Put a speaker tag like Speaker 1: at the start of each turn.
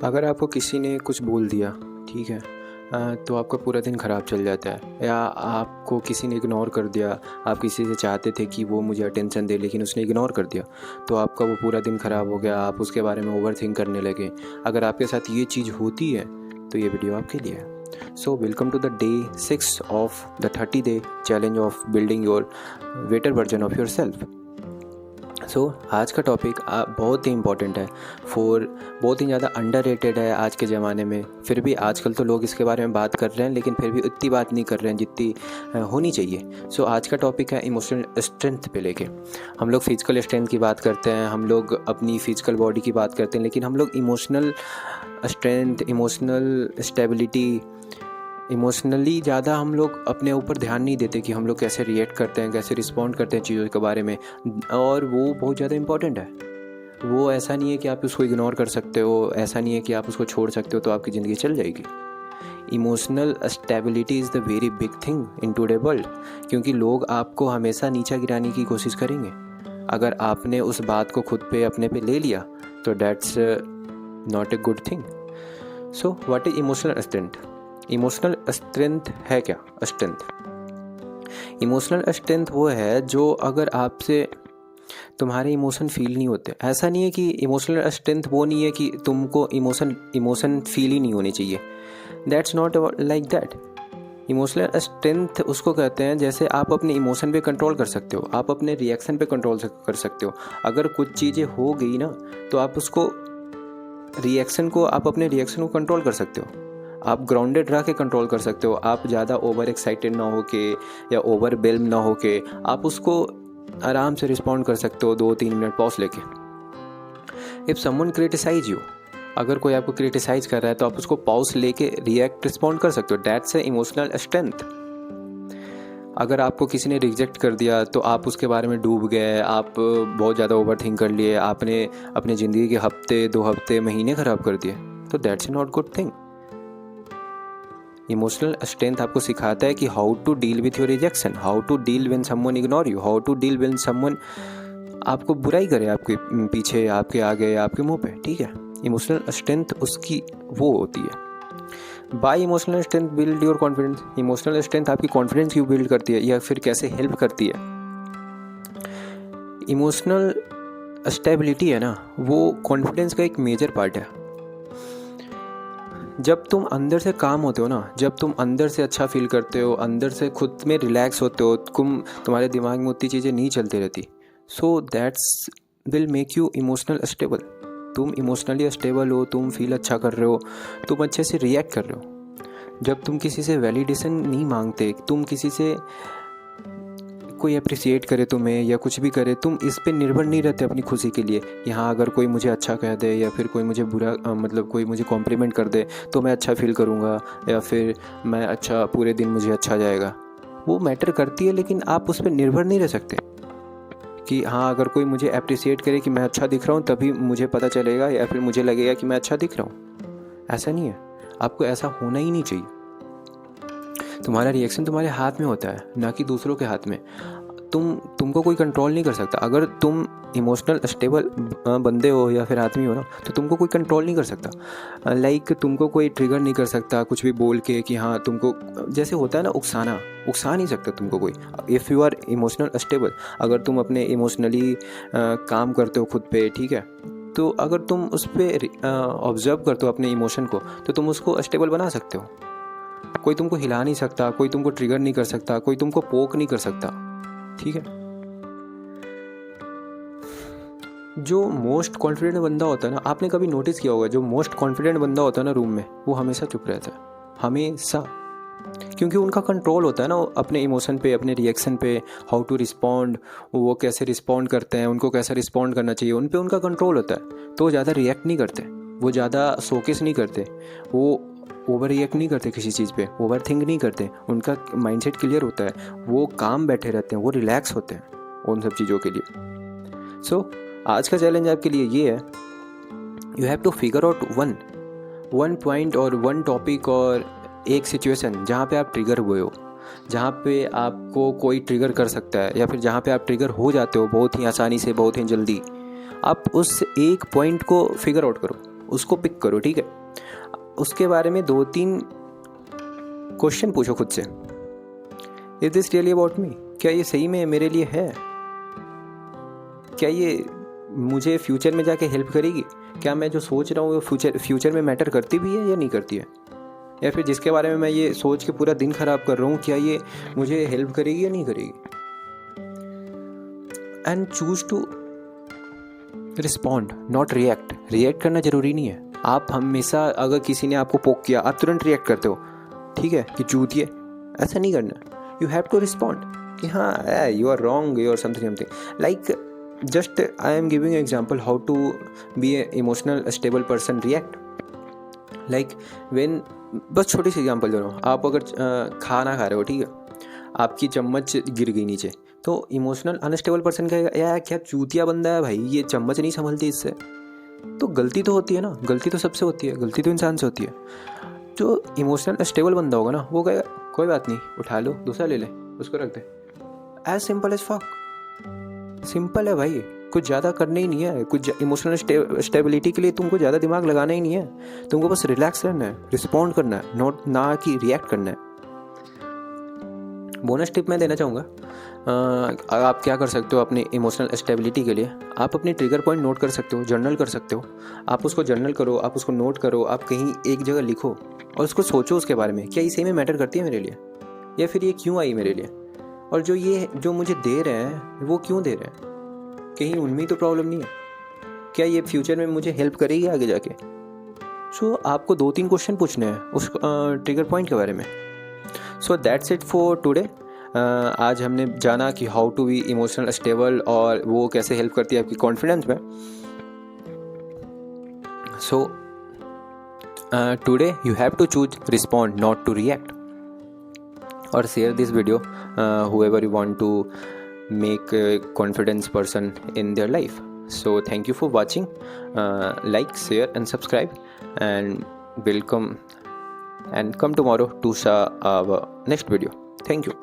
Speaker 1: अगर आपको किसी ने कुछ बोल दिया, ठीक है, तो आपका पूरा दिन ख़राब चल जाता है। या आपको किसी ने इग्नोर कर दिया, आप किसी से चाहते थे कि वो मुझे अटेंशन दे लेकिन उसने इग्नोर कर दिया, तो आपका वो पूरा दिन ख़राब हो गया, आप उसके बारे में ओवर थिंक करने लगे। अगर आपके साथ ये चीज़ होती है तो ये वीडियो आपके लिए है। So welcome to the day 6 of the 30 day challenge of building your better version of yourself. So आज का टॉपिक बहुत ही इम्पॉर्टेंट है, बहुत ही ज़्यादा अंडररेटेड है आज के ज़माने में। फिर भी आजकल तो लोग इसके बारे में बात कर रहे हैं, लेकिन फिर भी उतनी बात नहीं कर रहे हैं जितनी होनी चाहिए। सो आज का टॉपिक है इमोशनल स्ट्रेंथ पे लेके। हम लोग फिजिकल स्ट्रेंथ की बात करते हैं, हम लोग अपनी फिजिकल बॉडी की बात करते हैं, लेकिन हम लोग emotional strength, emotional stability, emotionally ज़्यादा हम लोग अपने ऊपर ध्यान नहीं देते कि हम लोग कैसे रिएक्ट करते हैं, कैसे रिस्पॉन्ड करते हैं चीज़ों के बारे में। और वो बहुत ज़्यादा इम्पॉर्टेंट है। वो ऐसा नहीं है कि आप उसको इग्नोर कर सकते हो, ऐसा नहीं है कि आप उसको छोड़ सकते हो तो आपकी ज़िंदगी चल जाएगी। Emotional stability is the very big thing in today world, क्योंकि लोग आपको हमेशा नीचा गिराने की कोशिश करेंगे। अगर आपने उस बात को खुद पे अपने पे ले लिया तो that's not a good thing. So what is emotional strength? Emotional strength है क्या? स्ट्रेंथ, इमोशनल स्ट्रेंथ वो है जो अगर आपसे तुम्हारे इमोशन फील नहीं होते। ऐसा नहीं है कि इमोशनल स्ट्रेंथ वो नहीं है कि तुमको इमोशन फील ही नहीं होनी चाहिए। That's not like that. Emotional strength उसको कहते हैं जैसे आप अपने इमोशन पे कंट्रोल कर सकते हो, आप अपने रिएक्शन पे कंट्रोल कर सकते हो। अगर कुछ चीज़ें हो गई ना तो आप उसको अपने रिएक्शन को कंट्रोल कर सकते हो। आप ग्राउंडेड रह के कंट्रोल कर सकते हो। आप ज़्यादा ओवर एक्साइटेड ना हो के या ओवर वेल्म ना हो के आप उसको आराम से रिस्पॉन्ड कर सकते हो 2-3 मिनट पॉज लेके। इफ़ समवन क्रिटिसाइज यू, अगर कोई आपको क्रिटिसाइज कर रहा है तो आप उसको पॉज लेके रिस्पॉन्ड कर सकते हो। That's a emotional strength. अगर आपको किसी ने रिजेक्ट कर दिया तो आप उसके बारे में डूब गए, आप बहुत ज़्यादा ओवर थिंक कर लिए, आपने अपनी ज़िंदगी के हफ्ते, 2 हफ्ते, महीने ख़राब कर दिए, तो that's not good thing. Emotional strength आपको सिखाता है कि how to deal with your rejection, how to deal when someone ignore you, how to deal when someone आपको बुराई करे, आपके पीछे, आपके आगे, आपके मुंह पे, ठीक है। इमोशनल स्ट्रेंथ उसकी वो होती है। By emotional strength build your confidence. Emotional strength आपकी कॉन्फिडेंस क्यों बिल्ड करती है या फिर कैसे हेल्प करती है? इमोशनल स्टेबिलिटी है ना, वो कॉन्फिडेंस का एक मेजर पार्ट है। जब तुम अंदर से काम होते हो ना, जब तुम अंदर से अच्छा फील करते हो, अंदर से खुद में रिलैक्स होते हो, तुम्हारे दिमाग में उतनी चीज़ें नहीं चलती रहती, so that's will make you emotional stable. तुम इमोशनली स्टेबल हो, तुम फील अच्छा कर रहे हो, तुम अच्छे से रिएक्ट कर रहे हो। जब तुम किसी से वैलिडेशन नहीं मांगते, तुम किसी से कोई अप्रिसिएट करे तुम्हें या कुछ भी करे, तुम इस पे निर्भर नहीं रहते अपनी खुशी के लिए कि हाँ अगर कोई मुझे अच्छा कह दे या फिर कोई मुझे बुरा कोई मुझे कॉम्प्लीमेंट कर दे तो मैं अच्छा फील करूँगा या फिर मैं अच्छा पूरे दिन मुझे अच्छा जाएगा। वो मैटर करती है, लेकिन आप उस पर निर्भर नहीं रह सकते कि हाँ अगर कोई मुझे अप्रिसिएट करे कि मैं अच्छा दिख रहा हूँ तभी मुझे पता चलेगा या फिर मुझे लगेगा कि मैं अच्छा दिख रहा हूँ। ऐसा नहीं है, आपको ऐसा होना ही नहीं चाहिए। तुम्हारा रिएक्शन तुम्हारे हाथ में होता है, ना कि दूसरों के हाथ में। तुमको कोई कंट्रोल नहीं कर सकता। अगर तुम इमोशनल स्टेबल बंदे हो या फिर आदमी हो ना, तो तुमको कोई कंट्रोल नहीं कर सकता। लाइक तुमको कोई ट्रिगर नहीं कर सकता कुछ भी बोल के कि हाँ तुमको, जैसे होता है ना उकसा नहीं सकता तुमको कोई। If you are emotional stable, अगर तुम अपने इमोशनली काम करते हो खुद पे, ठीक है, तो अगर तुम उस पर ऑब्जर्व करते हो अपने इमोशन को, तो तुम उसको स्टेबल बना सकते हो। कोई तुमको हिला नहीं सकता, कोई तुमको ट्रिगर नहीं कर सकता, कोई तुमको पोक नहीं कर सकता, ठीक है। जो मोस्ट कॉन्फिडेंट बंदा होता है ना, आपने कभी नोटिस किया होगा, जो मोस्ट कॉन्फिडेंट बंदा होता है ना रूम में, वो हमेशा चुप रहता है, हमेशा। क्योंकि उनका कंट्रोल होता है ना अपने इमोशन पे, अपने रिएक्शन पे, हाउ टू रिस्पॉन्ड, वो कैसे रिस्पॉन्ड करते हैं, उनको कैसे रिस्पॉन्ड करना चाहिए, उन पे उनका कंट्रोल होता है। तो वो ज़्यादा रिएक्ट नहीं करते, वो ज़्यादा शोकेस नहीं करते, वो ओवर रिएक्ट नहीं करते किसी चीज़ पे, ओवर थिंक नहीं करते, उनका माइंडसेट क्लियर होता है, वो काम बैठे रहते हैं, वो रिलैक्स होते हैं उन सब चीज़ों के लिए। सो आज का चैलेंज आपके लिए ये है, you have to figure out one point और वन टॉपिक और एक सिचुएशन जहाँ पे आप ट्रिगर हुए हो, जहाँ पे आपको कोई ट्रिगर कर सकता है या फिर जहाँ पे आप ट्रिगर हो जाते हो बहुत ही आसानी से, बहुत ही जल्दी। आप उस एक पॉइंट को फिगर आउट करो, उसको पिक करो, ठीक है। उसके बारे में 2-3 क्वेश्चन पूछो खुद से, is this really about me? क्या ये सही में मेरे लिए है? क्या ये मुझे फ्यूचर में जाके हेल्प करेगी? क्या मैं जो सोच रहा हूँ वो फ्यूचर में मैटर करती भी है या नहीं करती है? या फिर जिसके बारे में मैं ये सोच के पूरा दिन ख़राब कर रहा हूँ, क्या ये मुझे हेल्प करेगी या नहीं करेगी? And choose to respond, not react. React करना ज़रूरी नहीं है। आप हमेशा, अगर किसी ने आपको पोक किया, आप तुरंत रिएक्ट करते हो, ठीक है, कि चूतिए, ऐसा नहीं करना। यू हैव टू रिस्पॉन्ड कि हाँ you are wrong, you are something like, just I am giving example how to be a emotional stable person react. Like when, बस छोटी सी एग्जांपल दे रहा हूँ। आप अगर खाना खा रहे हो, ठीक है, आपकी चम्मच गिर गई नीचे, तो इमोशनल अनस्टेबल पर्सन कहेगा यार क्या चूतिया बंदा है भाई, ये चम्मच नहीं संभलती इससे। तो गलती तो होती है ना, गलती तो सबसे होती है, गलती तो इंसान से होती है। जो इमोशनल स्टेबल बंदा होगा ना, वो कहेगा कोई बात नहीं, उठा लो, दूसरा ले ले, उसको रख दे। As simple as fuck, simple है भाई, कुछ ज़्यादा करना ही नहीं है। कुछ इमोशनल स्टेबिलिटी के लिए तुमको ज़्यादा दिमाग लगाना ही नहीं है। तुमको बस रिलैक्स रहना है, रिस्पॉन्ड करना है, नॉट ना कि रिएक्ट करना है। बोनस टिप मैं देना चाहूँगा, आप क्या कर सकते हो अपनी इमोशनल स्टेबिलिटी के लिए? आप अपनी ट्रिगर पॉइंट नोट कर सकते हो, जर्नल कर सकते हो। आप उसको जर्नल करो, आप उसको नोट करो, आप कहीं एक जगह लिखो और उसको सोचो उसके बारे में, क्या ये सही में मैटर करती है मेरे लिए, या फिर ये क्यों आई मेरे लिए, और जो मुझे दे रहे हैं वो क्यों दे रहे हैं? कहीं उनमें तो प्रॉब्लम नहीं है? क्या ये फ्यूचर में मुझे हेल्प करेगी आगे जाके? सो आपको 2-3 क्वेश्चन पूछने हैं उस ट्रिगर पॉइंट के बारे में। So that's it for today. आज हमने जाना कि how to be emotional stable और वो कैसे हेल्प करती है आपकी कॉन्फिडेंस में। So today you have to choose respond, not to react, or share this video whoever you want to make a confidence person in their life. So thank you for watching. Like, share and subscribe, and welcome and come tomorrow to our next video. Thank you.